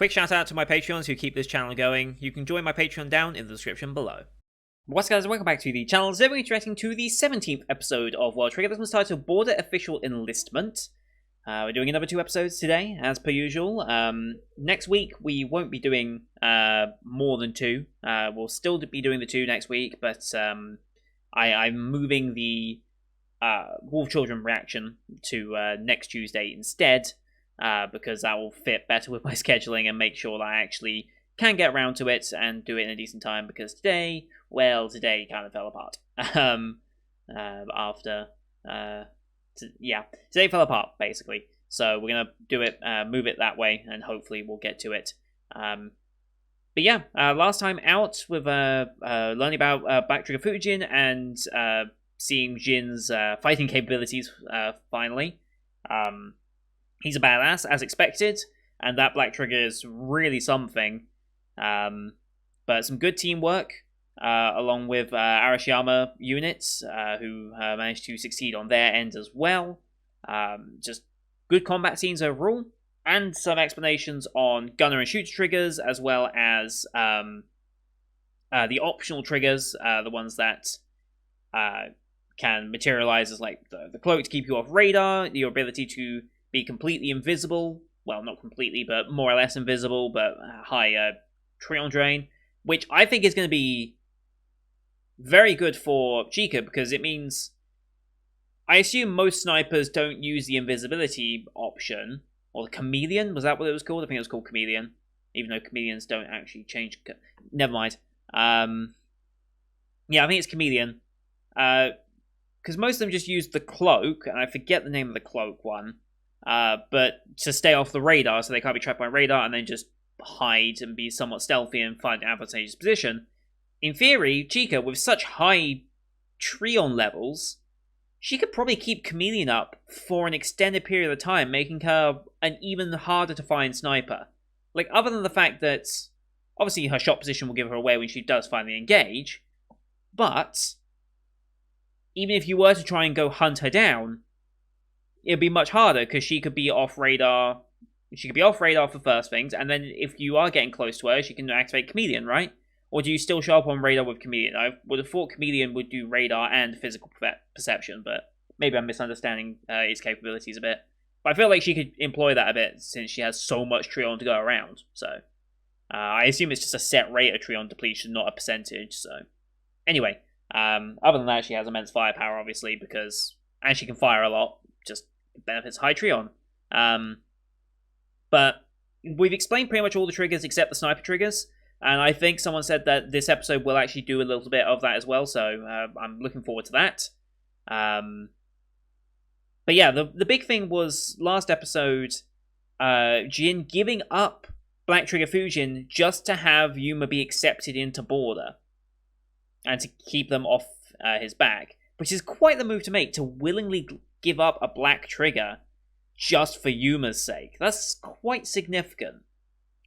Quick shout out to my Patreons who keep this channel going. You can join my Patreon down in the description below. What's up guys, welcome back to the channel. Today we're interacting to the 17th episode of World Trigger. This one's titled Border Official Enlistment. We're doing another 2 episodes today, as per usual. Next week we won't be doing more than 2. We'll still be doing the 2 next week, but I'm moving the Wolf Children reaction to next Tuesday instead, because that will fit better with my scheduling and make sure that I actually can get around to it and do it in a decent time, because today kind of fell apart. Today fell apart, basically. So we're going to do it, move it that way, and hopefully we'll get to it. Last time out with learning about Black Trigger Fujin and seeing Jin's fighting capabilities finally. He's a badass, as expected, and that Black Trigger is really something. But some good teamwork, along with Arashiyama units, who managed to succeed on their end as well. Just good combat scenes overall, and some explanations on gunner and shooter triggers, as well as the optional triggers, the ones that can materialize as like the cloak to keep you off radar, your ability to be completely invisible, well, not completely, but more or less invisible, but high Treon drain, which I think is going to be very good for Chica, because it means, I assume most snipers don't use the invisibility option, or the chameleon, was that what it was called? I think it was called chameleon, even though chameleons don't actually change. Never mind. I think it's chameleon, because most of them just use the cloak, and I forget the name of the cloak one, but to stay off the radar, so they can't be tracked by radar, and then just hide and be somewhat stealthy and find an advantageous position. In theory, Chica, with such high Treon levels, she could probably keep Chameleon up for an extended period of time, making her an even harder to find sniper. Like, other than the fact that, obviously her shot position will give her away when she does finally engage, but even if you were to try and go hunt her down, it'd be much harder, because she could be off radar. She could be off radar for first things, and then if you are getting close to her, she can activate Chameleon, right? Or do you still show up on radar with Chameleon? I would have thought Chameleon would do radar and physical perception, but maybe I'm misunderstanding its capabilities a bit. But I feel like she could employ that a bit, since she has so much Treon to go around. So I assume it's just a set rate of Treon depletion, not a percentage. So anyway, other than that, she has immense firepower, obviously, and she can fire a lot. Just benefits high Treon. But we've explained pretty much all the triggers except the sniper triggers, and I think someone said that this episode will actually do a little bit of that as well, so I'm looking forward to that. The big thing was last episode, Jin giving up Black Trigger Fujin just to have Yuma be accepted into Border, and to keep them off his back, which is quite the move to make, to willingly give up a Black Trigger just for Yuma's sake. That's quite significant.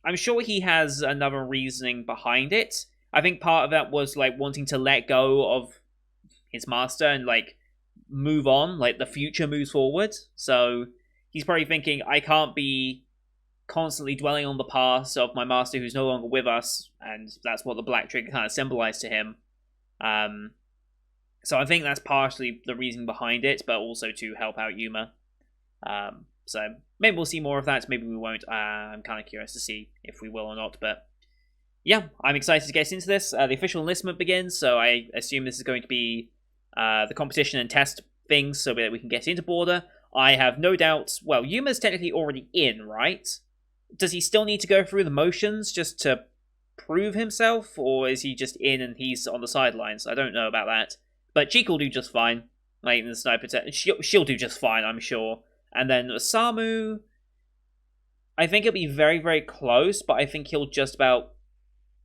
I'm sure he has another reasoning behind it. I think part of that was like wanting to let go of his master and like move on, like the future moves forward. So he's probably thinking, I can't be constantly dwelling on the past of my master who's no longer with us, and that's what the Black Trigger kind of symbolized to him. So I think that's partially the reason behind it, but also to help out Yuma. So maybe we'll see more of that, maybe we won't. I'm kind of curious to see if we will or not, but yeah, I'm excited to get into this. The official enlistment begins, so I assume this is going to be the competition and test things so that we can get into Border. I have no doubt, well, Yuma's technically already in, right? Does he still need to go through the motions just to prove himself, or is he just in and he's on the sidelines? I don't know about that, but Chica will do just fine. Like in the sniper she'll do just fine, I'm sure. And then Samu, I think it'll be very, very close, but I think he'll just about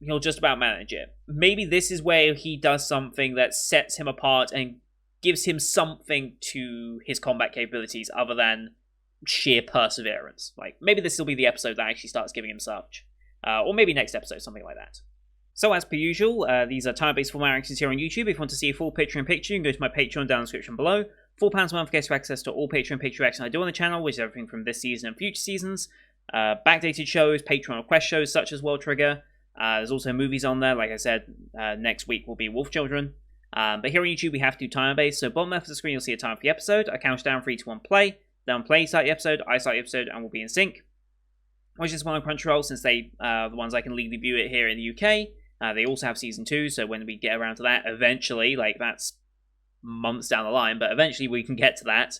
manage it. Maybe this is where he does something that sets him apart and gives him something to his combat capabilities other than sheer perseverance. Like, maybe this will be the episode that actually starts giving him such. Or maybe next episode, something like that. So as per usual, these are time-based format reactions here on YouTube. If you want to see a full picture-in-picture, you can go to my Patreon down in the description below. £4 a month gets you access to all Patreon picture reactions I do on the channel, which is everything from this season and future seasons. backdated shows, Patreon request shows such as World Trigger. There's also movies on there. Like I said, next week will be Wolf Children. But here on YouTube, we have to do timer based. So bottom left of the screen, you'll see a time for the episode. I count down 3, 2, 1, play. Then play, start the episode. I start the episode, and we'll be in sync. Watch this one on Crunchyroll, since they the ones I can legally view it here in the UK. They also have season 2, so when we get around to that, eventually, like that's months down the line, but eventually we can get to that.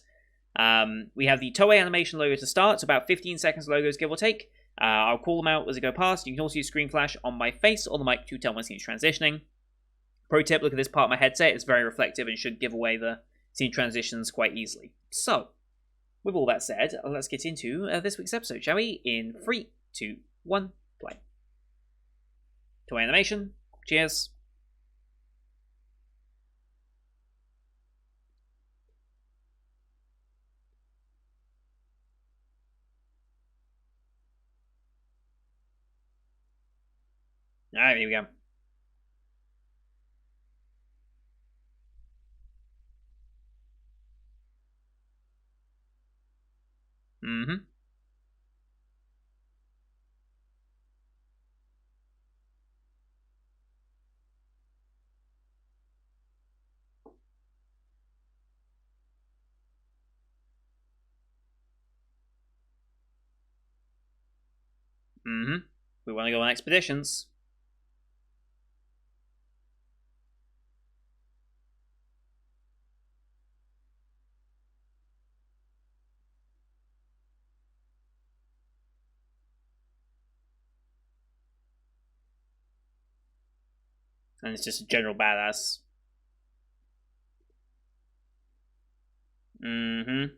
We have the Toei animation logo to start. It's about 15 seconds logos, give or take. I'll call them out as I go past. You can also use screen flash on my face or the mic to tell when scene's transitioning. Pro tip, look at this part of my headset. It's very reflective and should give away the scene transitions quite easily. So, with all that said, let's get into this week's episode, shall we? In 3, 2, 1, play. Toei animation. Cheers. Alright, here we go. Mm-hmm. Mm-hmm. We want to go on expeditions. And it's just a general badass. Mm-hmm.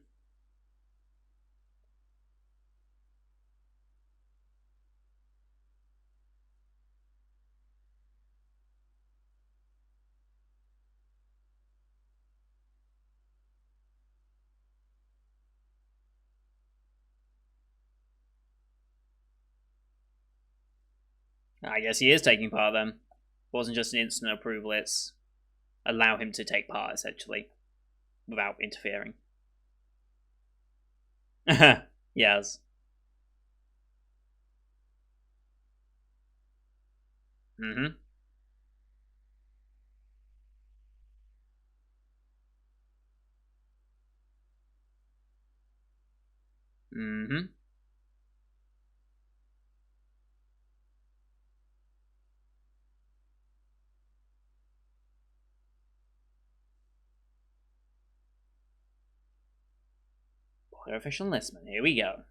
I guess he is taking part then. It wasn't just an instant approval, it's allow him to take part, essentially, without interfering. Yes. Mm-hmm. Mm-hmm. Official enlistment. Here we go.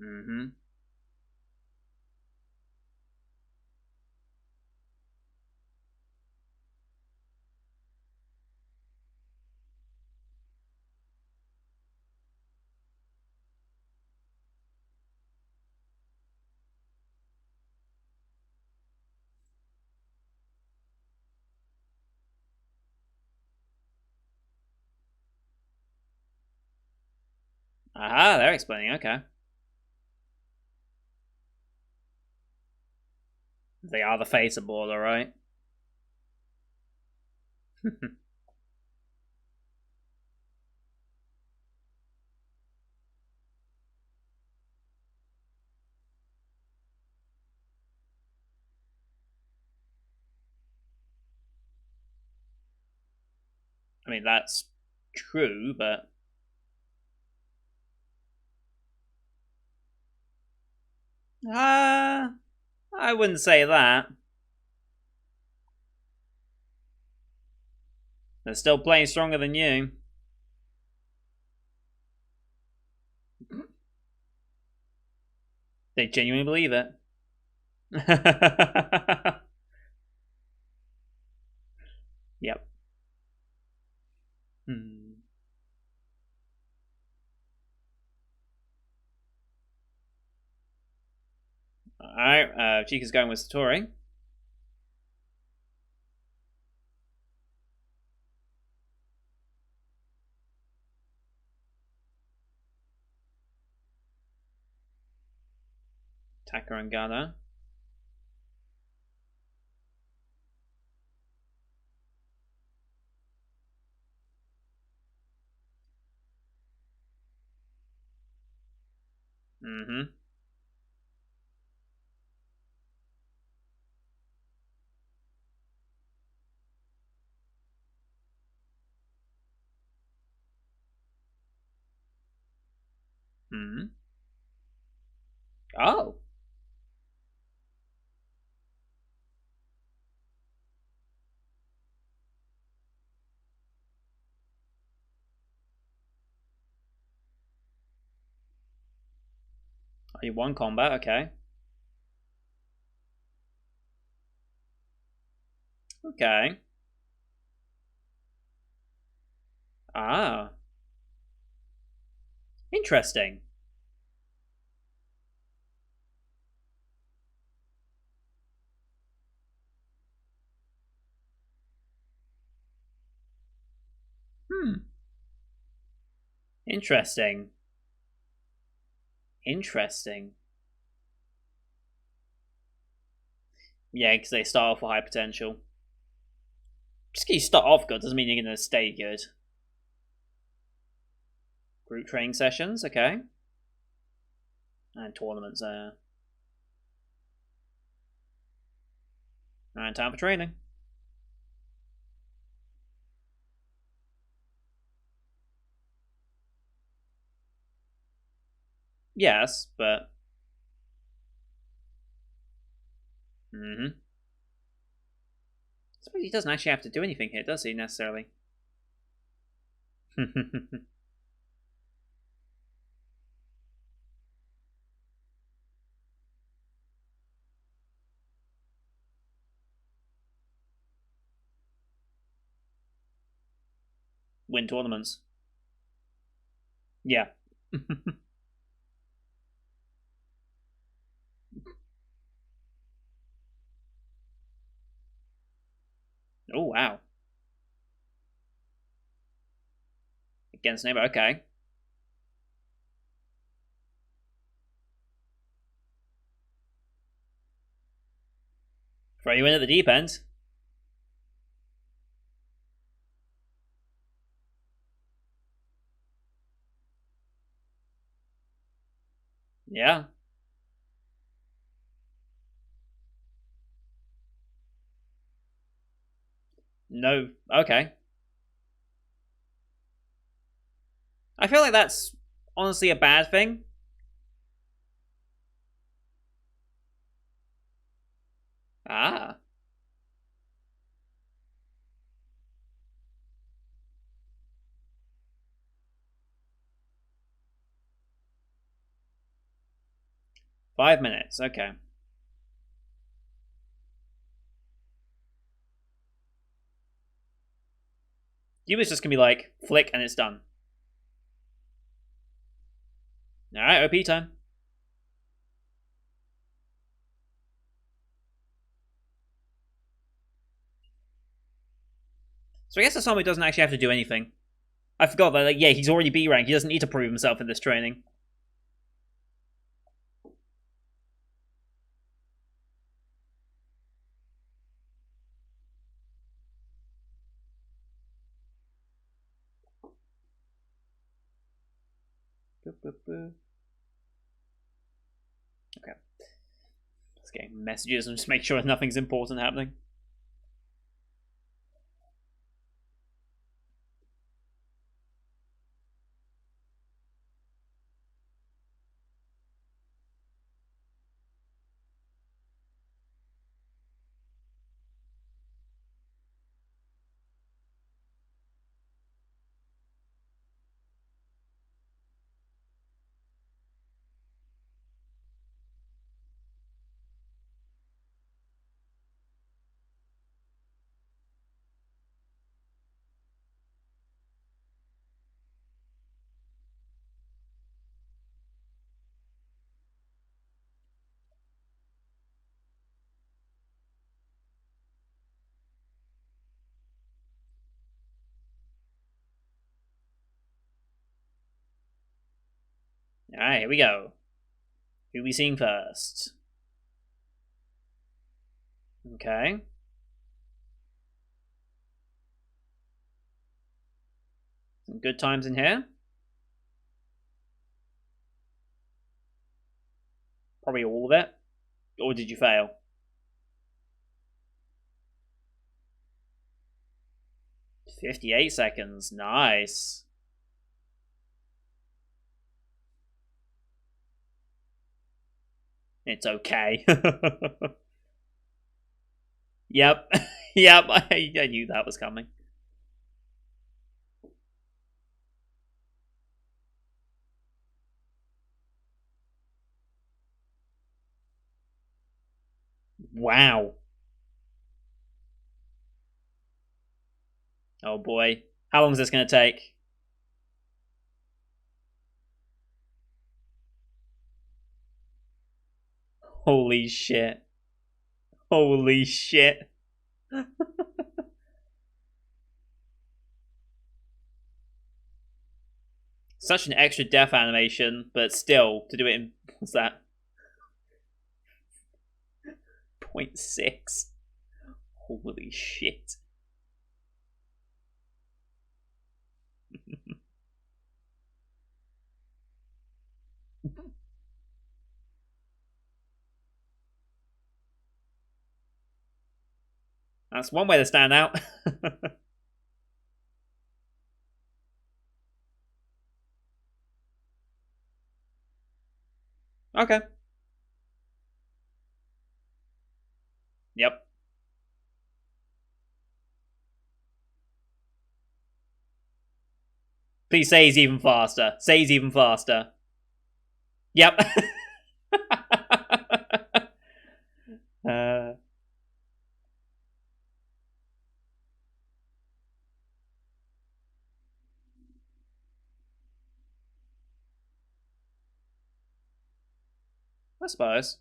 Mm-hmm. Aha, they're explaining, okay. They are the face of Border, right? I mean, that's true, but... I wouldn't say that. They're still playing stronger than you. They genuinely believe it. Yep. Hmm. Alright, Chica's going with Satori. Taka and Gana. Mm-hmm. Mm-hmm. Oh. You won combat, okay. Okay. Ah. Interesting. Hmm. Interesting. Interesting. Yeah, because they start off with high potential. Just because you start off good doesn't mean you're going to stay good. Group training sessions, okay. And tournaments, and time for training. Yes, but. Mm-hmm. I suppose he doesn't actually have to do anything here, does he, necessarily? Win tournaments. Yeah. Oh, wow. Against neighbor, okay. Throw you in at the deep end. Yeah. No. Okay. I feel like that's honestly a bad thing. Ah. 5 minutes, okay. You was just gonna be like, flick, and it's done. Alright, OP time. So I guess Asami doesn't actually have to do anything. I forgot that, like, yeah, he's already B rank. He doesn't need to prove himself in this training. Okay. Let's get messages and just make sure nothing's important happening. Alright, here we go. Who we seeing first? Okay. Some good times in here. Probably all of it. Or did you fail? $58 seconds. Nice. It's okay. Yep. Yep. I knew that was coming. Wow. Oh boy. How long is this going to take? Holy shit. Holy shit. Such an extra death animation, but still, to do it in, what's that? 0.6. Holy shit. That's one way to stand out. Okay. Yep. Please say he's even faster. Say he's even faster. Yep. uh, I suppose.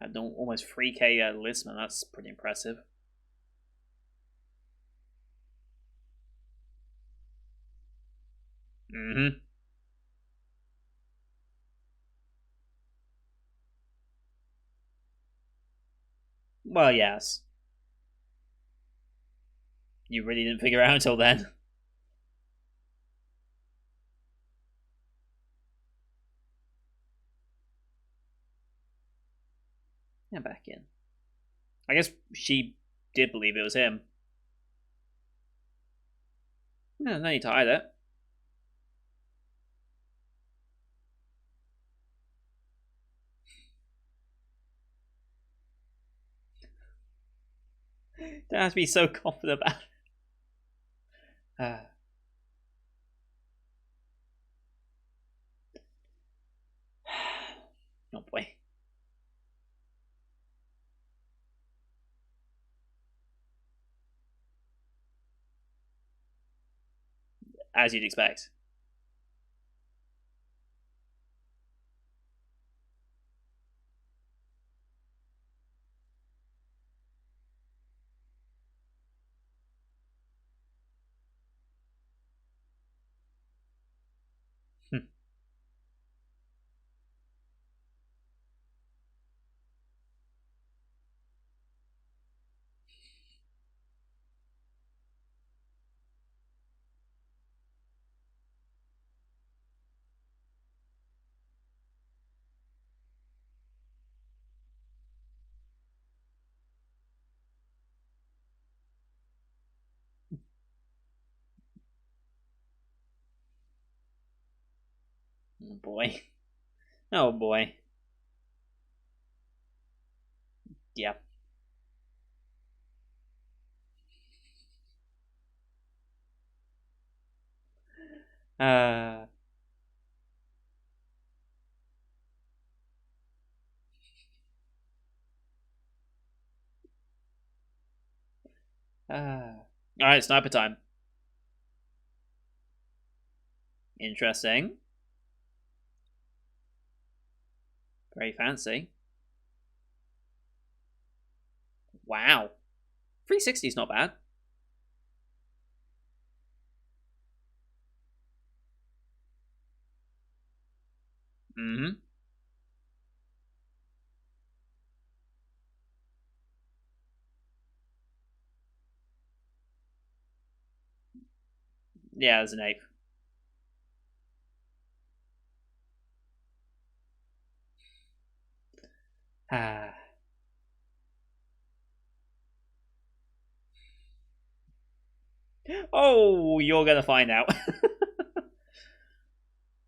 Had almost 3K listman. That's pretty impressive. Mm-hmm. Well, yes. You really didn't figure it out until then. Yeah, back in. I guess she did believe it was him. No, no need to hide it. Don't have to be so confident about it. Oh boy. As you'd expect. Oh boy. Oh boy. Yeah. Uh, Alright, sniper time. Interesting. Very fancy. Wow. 360 is not bad. Mm-hmm. Yeah, there's an ape. Ah. Oh, you're gonna find out.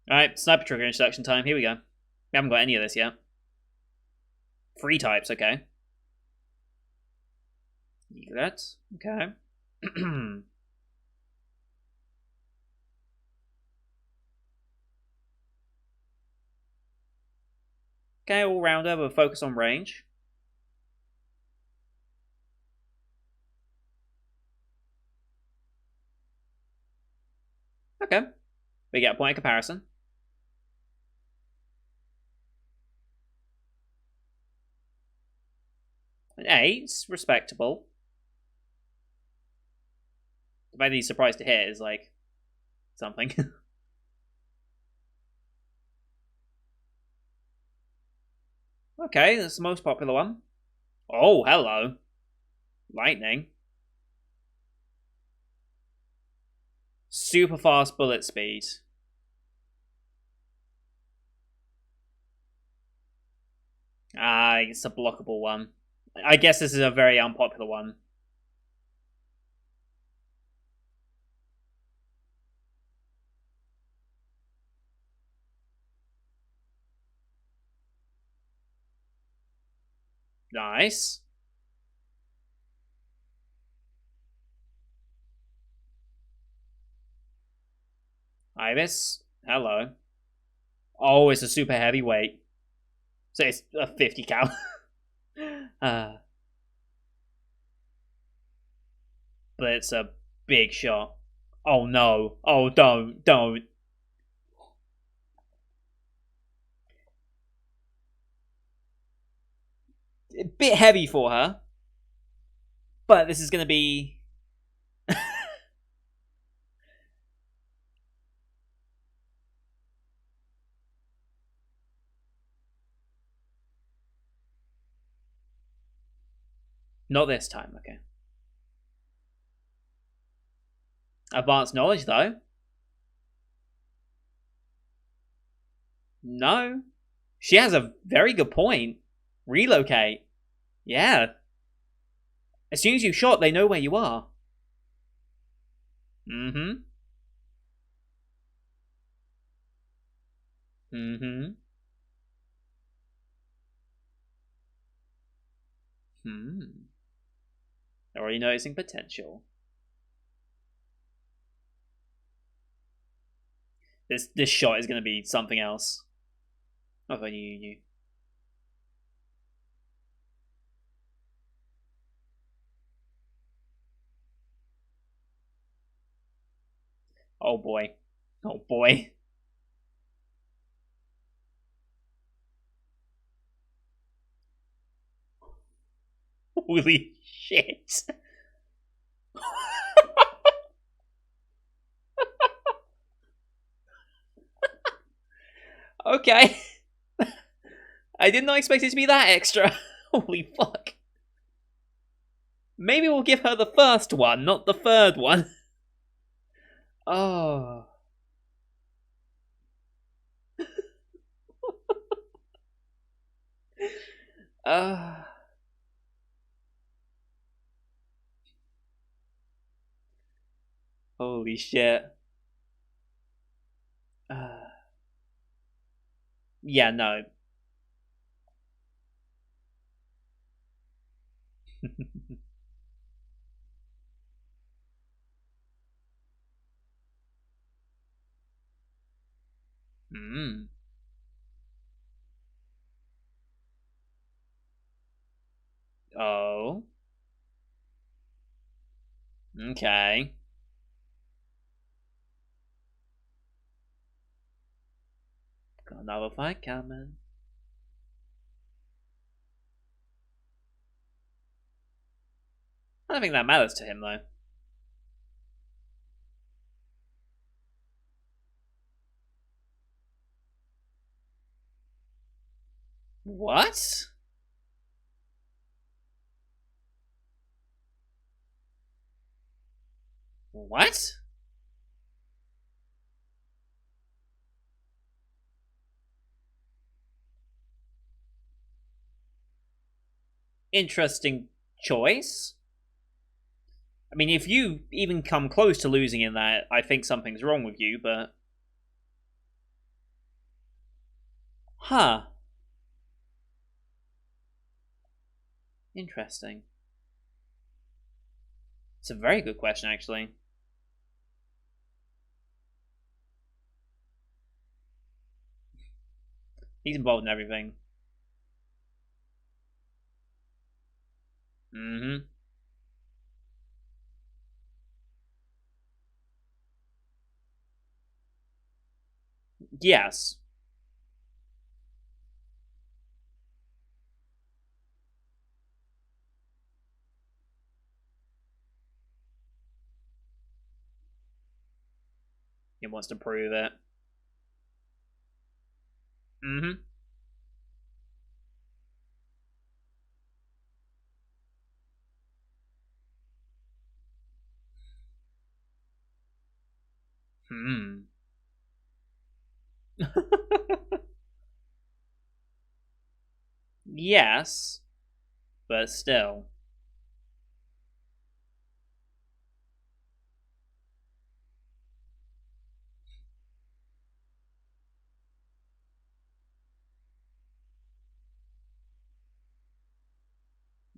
Alright, sniper trigger introduction time. Here we go. We haven't got any of this yet. 3 types, okay. That. Okay. Okay, all rounder with focus on range. Okay. We get a point of comparison. An 8's respectable. The fact that he's surprised to hit is like something. Okay, that's the most popular one. Oh, hello. Lightning. Super fast bullet speed. Ah, it's a blockable one. I guess this is a very unpopular one. Nice. Ibis. Hello. Oh, it's a super heavyweight. So it's a 50 cal. But it's a big shot. Oh no. Oh, don't. A bit heavy for her. But this is going to be... Not this time, okay. Advanced knowledge, though. No. She has a very good point. Relocate. Yeah. As soon as you shot, they know where you are. Mm-hmm. Mm-hmm. Hmm. Already noticing potential. This shot is going to be something else. Oh, if I knew you knew. Oh boy. Oh boy. Holy shit. Okay. I did not expect it to be that extra. Holy fuck. Maybe we'll give her the first one, not the third one. Oh. Uh. Holy shit. Yeah, no. Hmm. Oh. Okay. Got another fight coming. I don't think that matters to him, though. What? What? Interesting choice. I mean, if you even come close to losing in that, I think something's wrong with you, but... Huh. Interesting. It's a very good question, actually. He's involved in everything. Mm-hmm. Yes. He wants to prove it. Mm-hmm. Hmm. Yes, but still.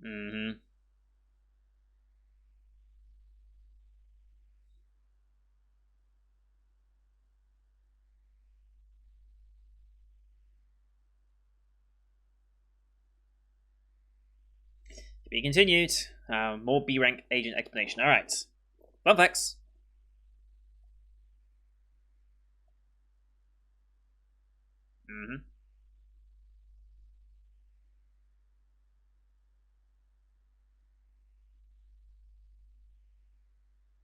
Mm-hmm. To be continued. More B rank agent explanation. Alright. Fun facts. Mm-hmm.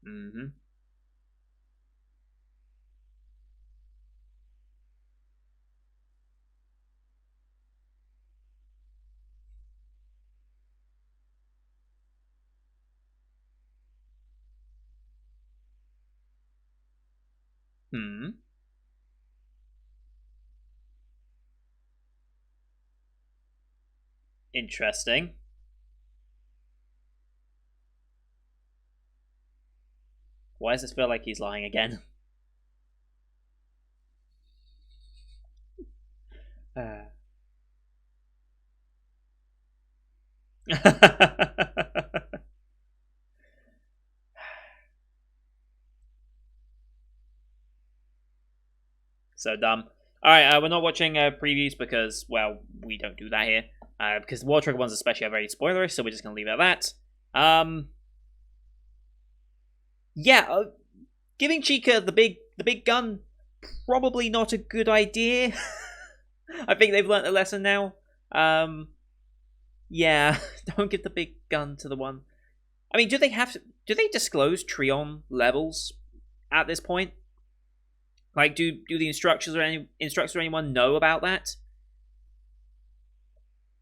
Mm-hmm. Hmm. Interesting. Why does this feel like he's lying again? So dumb. Alright, we're not watching previews because, well, we don't do that here. Because the War Trigger ones especially are very spoilerish, so we're just going to leave it at that. Yeah, giving Chica the big gun, probably not a good idea. I think they've learnt a lesson now. Yeah, don't give the big gun to the one. I mean, do they disclose Trion levels at this point? Like, do the instructors or anyone know about that?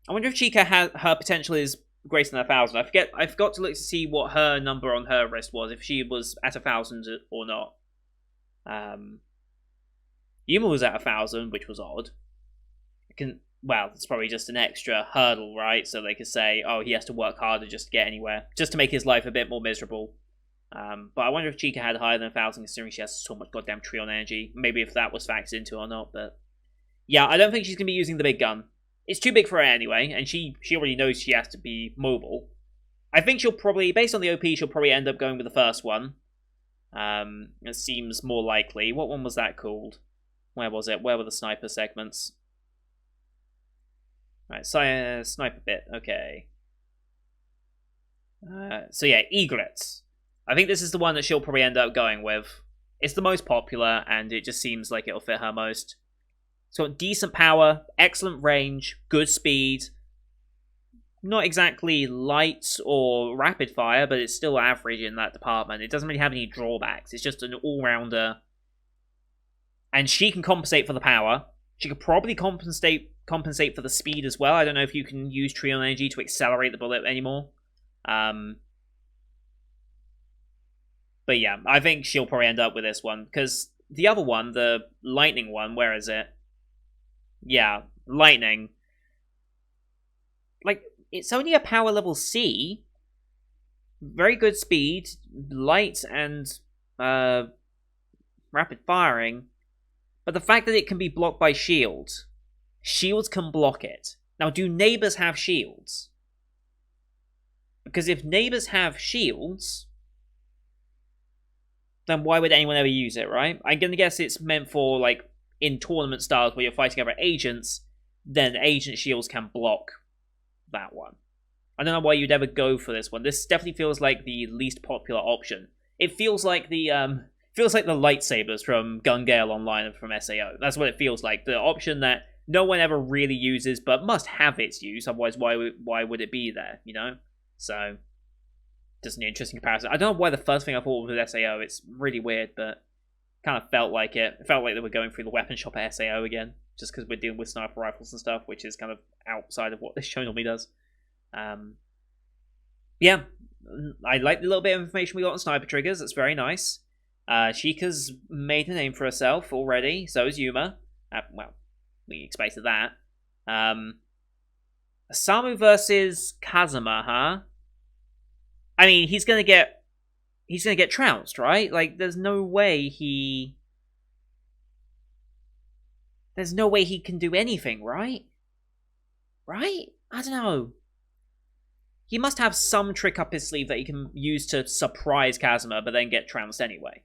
I wonder if Chica her potential is greater than 1,000. I forgot to look to see what her number on her wrist was, if she was at 1,000 or not. Yuma was at 1,000, which was odd. Well, it's probably just an extra hurdle, right? So they could say, oh, he has to work harder just to get anywhere, just to make his life a bit more miserable. But I wonder if Chica had higher than 1,000, considering she has so much goddamn Trion energy. Maybe if that was factored into or not, but yeah, I don't think she's gonna be using the big gun. It's too big for her anyway, and she already knows she has to be mobile. I think she'll probably, based on the OP, she'll probably end up going with the first one. It seems more likely. What one was that called? Where was it? Where were the sniper segments? Right, sniper bit. Okay. So yeah, egrets. I think this is the one that she'll probably end up going with. It's the most popular, and it just seems like it'll fit her most. It's got decent power, excellent range, good speed. Not exactly light or rapid fire, but it's still average in that department. It doesn't really have any drawbacks. It's just an all-rounder. And she can compensate for the power. She could probably compensate for the speed as well. I don't know if you can use Trion energy to accelerate the bullet anymore. But yeah, I think she'll probably end up with this one, because the other one, the lightning one, where is it? Yeah, lightning. Like, it's only a power level C. Very good speed, light, and rapid firing. But the fact that it can be blocked by shields can block it. Now, do neighbors have shields? Because if neighbors have shields, then why would anyone ever use it, right? I'm gonna guess it's meant for, like, in tournament styles where you're fighting other agents, then agent shields can block that one. I don't know why you'd ever go for this one. This definitely feels like the least popular option. It feels like the lightsabers from Gun Gale Online and from SAO. That's what it feels like. The option that no one ever really uses, but must have its use. Otherwise, why would it be there? You know. So, just an interesting comparison. I don't know why the first thing I thought was SAO. It's really weird, but kind of felt like it. It felt like they were going through the weapon shop at SAO again, just because we're dealing with sniper rifles and stuff, which is kind of outside of what this show normally does. Yeah, I like the little bit of information we got on sniper triggers. It's very nice. Sheikah's made a name for herself already. So is Yuma. Well, we expected that. Samu versus Kazuma, huh? I mean, he's gonna get trounced, right? Like, there's no way he can do anything, right? Right? I don't know. He must have some trick up his sleeve that he can use to surprise Kazuma, but then get trounced anyway.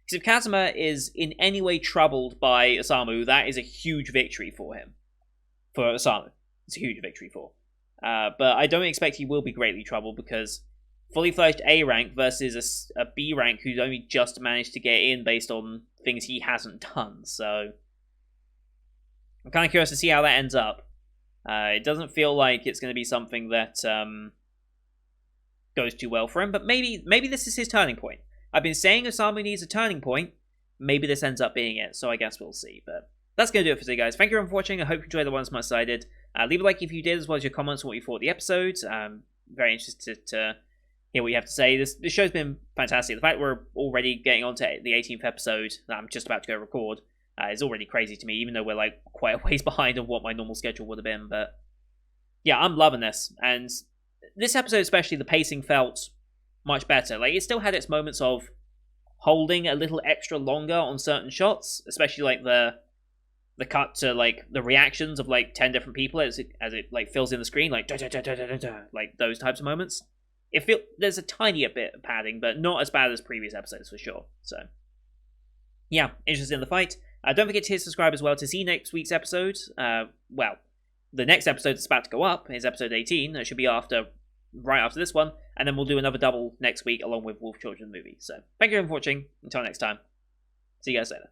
Because if Kazuma is in any way troubled by Osamu, that is a huge victory for him. For Osamu. It's a huge victory for. But I don't expect he will be greatly troubled, because fully fledged A rank versus a B rank who's only just managed to get in based on things he hasn't done. So I'm kind of curious to see how that ends up. It doesn't feel like it's going to be something that goes too well for him, but maybe this is his turning point. I've been saying Osamu needs a turning point. Maybe this ends up being it, so I guess we'll see. But that's going to do it for today, guys. Thank you everyone for watching. I hope you enjoyed the one as much as I did. Leave a like if you did, as well as your comments on what you thought of the episode. Very interested to hear what you have to say. This show's been fantastic. The fact we're already getting on to the 18th episode that I'm just about to go record is already crazy to me, even though we're like quite a ways behind of what my normal schedule would have been. But yeah, I'm loving this. And this episode especially, the pacing felt much better. Like, it still had its moments of holding a little extra longer on certain shots, especially like the cut to like the reactions of like 10 different people as it like fills in the screen, like da, da, da, da, da, da, da, like those types of moments. There's a tiny bit of padding, but not as bad as previous episodes for sure. So yeah, interested in the fight. Don't forget to hit subscribe as well to see next week's episode. Well, the next episode that's about to go up is episode 18. That should be right after this one, and then we'll do another double next week along with Wolf Children movie. So thank you everyone for watching. Until next time, see you guys later.